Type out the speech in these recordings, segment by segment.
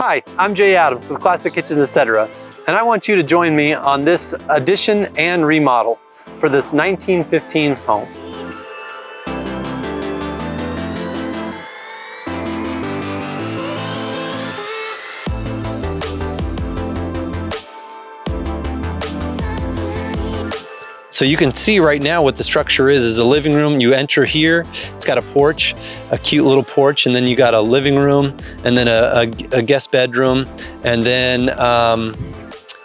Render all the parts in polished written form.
Hi, I'm Jay Adams with Classic Kitchens, etc. And I want you to join me on this addition and remodel for this 1915 home. So you can see right now what the structure is a living room. You enter here, it's got a porch, a cute little porch, and then you got a living room, and then a guest bedroom, and then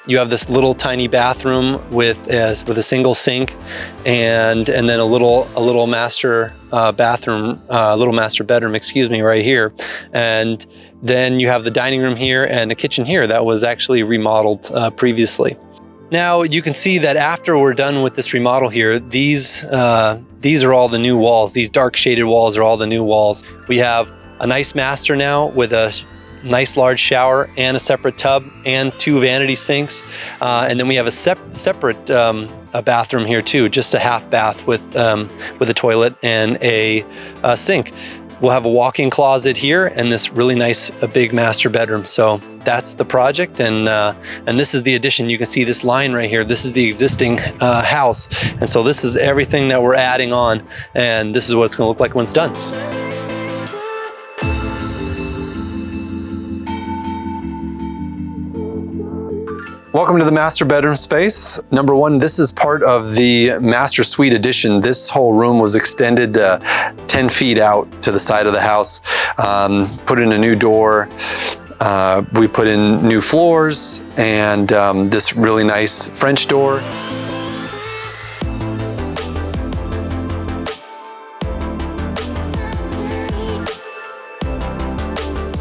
you have this little tiny bathroom with a single sink, and then a little master bathroom, little master bedroom, excuse me, right here. And then you have the dining room here and a kitchen here that was actually remodeled previously. Now you can see that after we're done with this remodel here, these are all the new walls. These dark shaded walls are all the new walls. We have a nice master now with a nice large shower and a separate tub and 2 vanity sinks. And then we have a separate a bathroom here too, just a half bath with a toilet and a sink. We'll have a walk-in closet here and this really nice big master bedroom. So that's the project, and this is the addition. You can see this line right here. This is the existing house, and so this is everything that we're adding on, and this is what it's going to look like when it's done. Welcome to the master bedroom space. Number 1, this is part of the master suite addition. This whole room was extended 10 feet out to the side of the house. Put in a new door. We put in new floors and this really nice French door.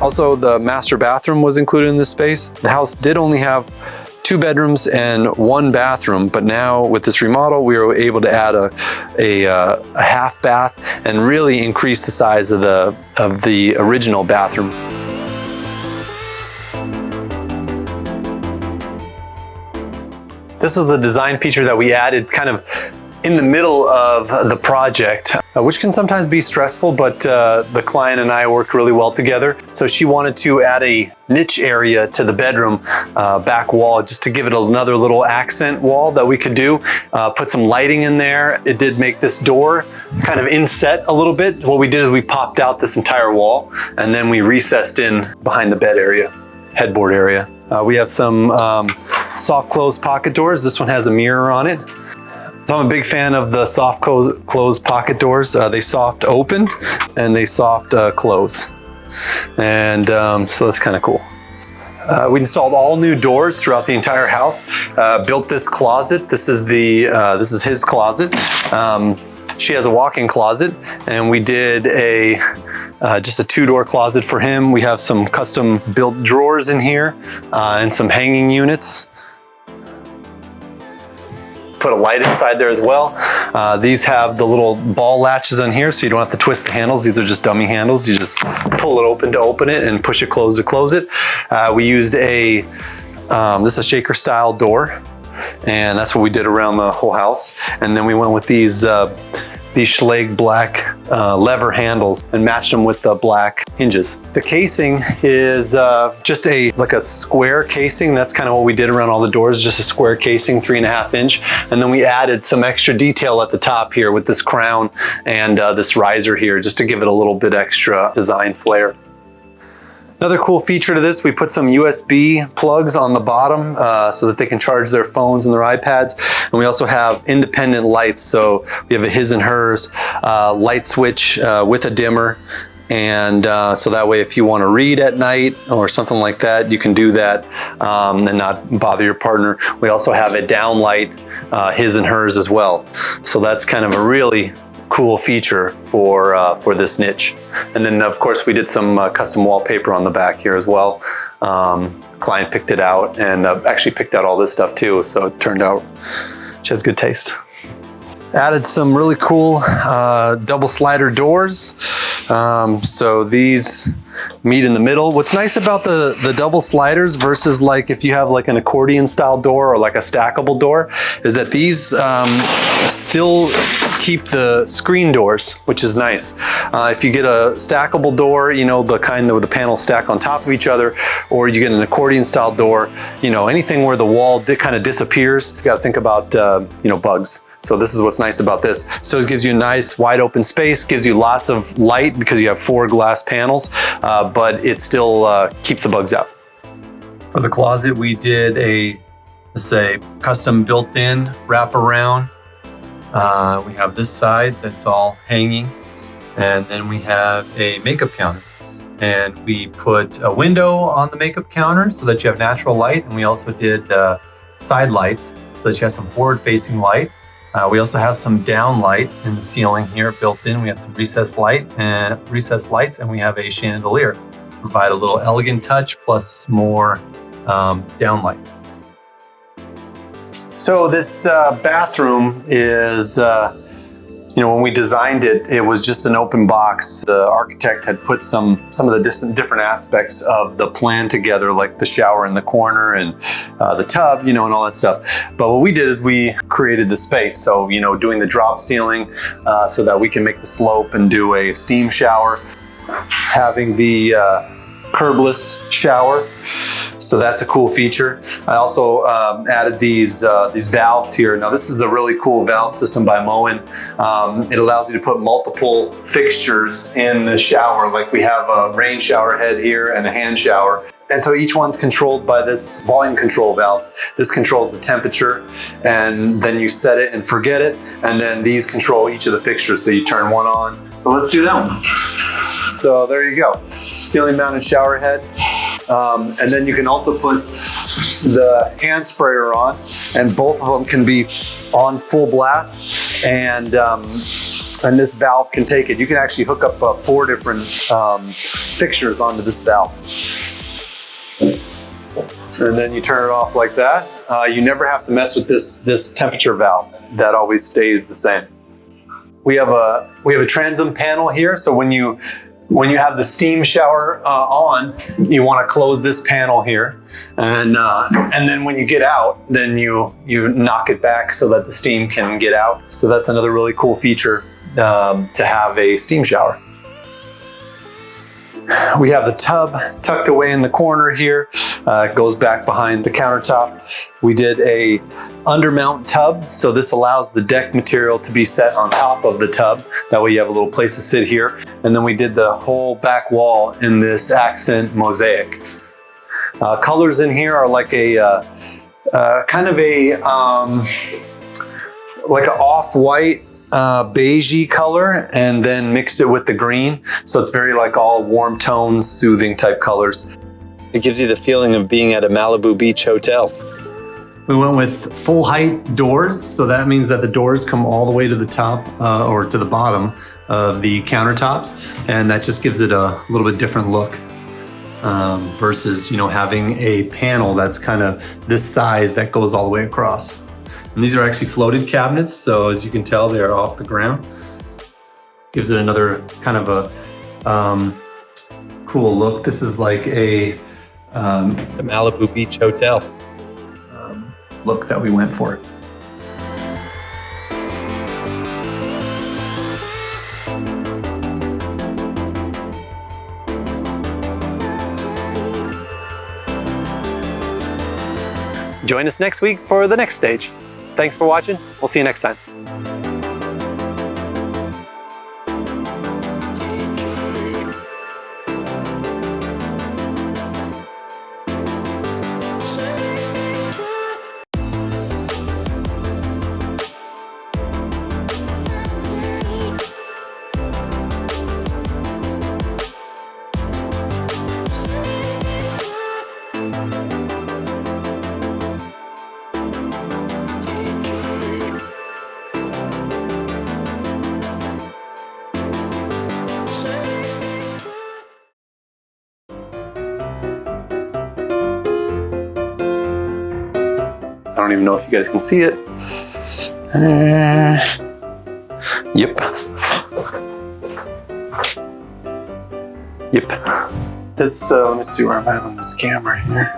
Also, the master bathroom was included in this space. The house did only have 2 bedrooms and 1 bathroom, but now with this remodel, we were able to add a half bath and really increase the size of the original bathroom. This was a design feature that we added kind of in the middle of the project, which can sometimes be stressful, but the client and I worked really well together. So she wanted to add a niche area to the bedroom back wall, just to give it another little accent wall that we could do. Put some lighting in there. It did make this door kind of inset a little bit. What we did is we popped out this entire wall and then we recessed in behind the bed area, headboard area. We have some soft close pocket doors. This one has a mirror on it. So I'm a big fan of the soft close pocket doors. They soft open and they soft close. And so that's kind of cool. We installed all new doors throughout the entire house. Built this closet. This is his closet. She has a walk-in closet, and we did just a 2-door closet for him. We have some custom built drawers in here and some hanging units. Put a light inside there as well. These have the little ball latches on here, so you don't have to twist the handles. These are just dummy handles. You just pull it open to open it and push it closed to close it. We used this is a shaker style door, and that's what we did around the whole house. And then we went with these Schlage black lever handles and matched them with the black hinges. The casing is just like a square casing. That's kind of what we did around all the doors, just a square casing, 3.5 inch. And then we added some extra detail at the top here with this crown and this riser here, just to give it a little bit extra design flair. Another cool feature to this, we put some USB plugs on the bottom so that they can charge their phones and their iPads. And we also have independent lights. So we have a his and hers light switch with a dimmer. And so that way, if you want to read at night or something like that, you can do that and not bother your partner. We also have a down light, his and hers as well. So that's kind of a really cool feature for this niche. And then of course we did some custom wallpaper on the back here as well. Client picked it out and actually picked out all this stuff too, so it turned out she has good taste. Added some really cool double slider doors. So these meet in the middle. What's nice about the double sliders versus like if you have like an accordion style door or like a stackable door is that these still keep the screen doors, which is nice. If you get a stackable door, you know, the kind where the panels stack on top of each other, or you get an accordion style door, you know, anything where the wall kind of disappears, you got to think about, you know, bugs. So this is what's nice about this. So it gives you a nice wide open space, gives you lots of light because you have 4 glass panels, but it still keeps the bugs out. For the closet, we did let's say, custom built-in wraparound. We have this side that's all hanging, and then we have a makeup counter. And we put a window on the makeup counter so that you have natural light, and we also did side lights so that you have some forward-facing light. We also have some down light in the ceiling here built in. We have some recessed lights, and we have a chandelier to provide a little elegant touch plus more down light. So this bathroom is, you know, when we designed it, it was just an open box. The architect had put some of the different aspects of the plan together, like the shower in the corner and the tub, you know, and all that stuff. But what we did is we created the space. So, you know, doing the drop ceiling so that we can make the slope and do a steam shower, having the curbless shower. So that's a cool feature. I also added these valves here. Now this is a really cool valve system by Moen. It allows you to put multiple fixtures in the shower. Like we have a rain shower head here and a hand shower. And so each one's controlled by this volume control valve. This controls the temperature, and then you set it and forget it. And then these control each of the fixtures. So you turn one on. So let's do that one. So there you go. Ceiling mounted shower head. And then you can also put the hand sprayer on, and both of them can be on full blast, and this valve can take it. You can actually hook up 4 different fixtures onto this valve. And then you turn it off like that. You never have to mess with this temperature valve. That always stays the same. We have a transom panel here, so when you have the steam shower on, you want to close this panel here, and then when you get out, then you knock it back so that the steam can get out. So that's another really cool feature to have a steam shower. We have the tub tucked away in the corner here. It goes back behind the countertop. We did a undermount tub, so this allows the deck material to be set on top of the tub. That way you have a little place to sit here. And then we did the whole back wall in this accent mosaic. Colors in here are like a kind of a like an off-white beigey color, and then mixed it with the green. So it's very like all warm tones, soothing type colors. It gives you the feeling of being at a Malibu beach hotel. We went with full height doors. So that means that the doors come all the way to the top or to the bottom of the countertops. And that just gives it a little bit different look versus, you know, having a panel that's kind of this size that goes all the way across. And these are actually floated cabinets, so as you can tell, they are off the ground. Gives it another kind of a cool look. This is like a Malibu Beach Hotel look that we went for. Join us next week for the next stage. Thanks for watching. We'll see you next time. I don't even know if you guys can see it. Yep. This, let me see where I'm at on this camera here.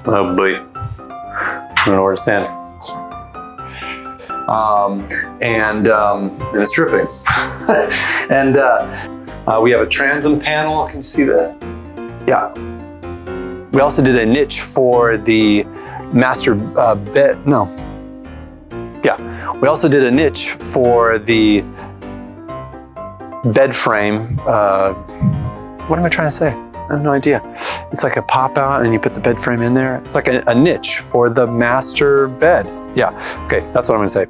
Oh boy, I don't know where to stand. And it's dripping. And we have a transom panel. Can you see that? Yeah. We also did a niche for the master bed. No. Yeah. We also did a niche for the bed frame. What am I trying to say? I have no idea. It's like a pop out and you put the bed frame in there. It's like a niche for the master bed. Yeah. Okay. That's what I'm going to say.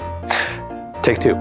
Take two.